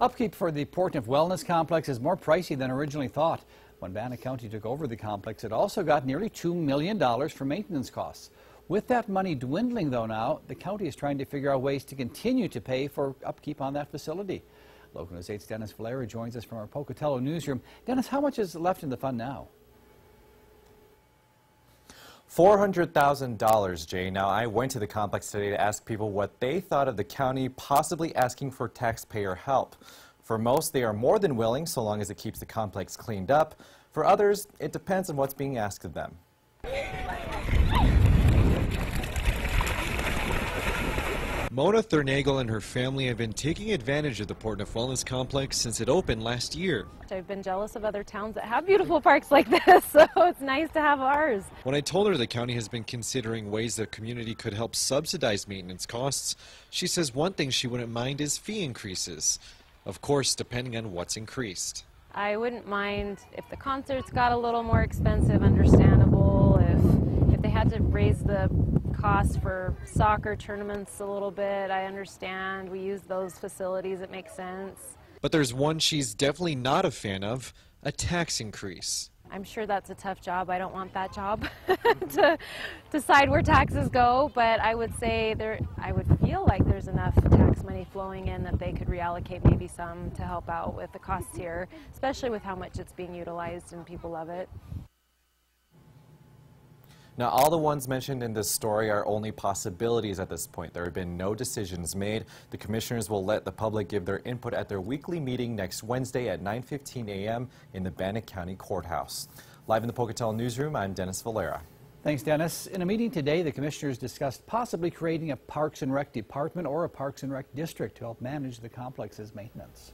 Upkeep for the Portneuf Wellness Complex is more pricey than originally thought. When Bannock County took over the complex, it also got nearly $2 million for maintenance costs. With that money dwindling, though, now, the county is trying to figure out ways to continue to pay for upkeep on that facility. Local News 8's Dennis Valera joins us from our Pocatello newsroom. Dennis, how much is left in the fund now? $400,000, Jay. Now, I went to the complex today to ask people what they thought of the county possibly asking for taxpayer help. For most, they are more than willing, so long as it keeps the complex cleaned up. For others, it depends on what's being asked of them. Mona Thurnagel and her family have been taking advantage of the Portneuf Wellness Complex since it opened last year. I've been jealous of other towns that have beautiful parks like this, so it's nice to have ours. When I told her the county has been considering ways the community could help subsidize maintenance costs, she says one thing she wouldn't mind is fee increases. Of course, depending on what's increased. I wouldn't mind if the concerts got a little more expensive, understandable, if they had to raise the cost for soccer tournaments a little bit, I understand. We use those facilities, it makes sense. But there's one she's definitely not a fan of, a tax increase. I'm sure that's a tough job. I don't want that job to decide where taxes go, but I would say I would feel like there's enough tax money flowing in that they could reallocate maybe some to help out with the costs here, especially with how much it's being utilized and people love it. Now, all the ones mentioned in this story are only possibilities at this point. There have been no decisions made. The commissioners will let the public give their input at their weekly meeting next Wednesday at 9:15 a.m. in the Bannock County Courthouse. Live in the Pocatello newsroom, I'm Dennis Valera. Thanks, Dennis. In a meeting today, the commissioners discussed possibly creating a Parks and Rec department or a Parks and Rec district to help manage the complex's maintenance.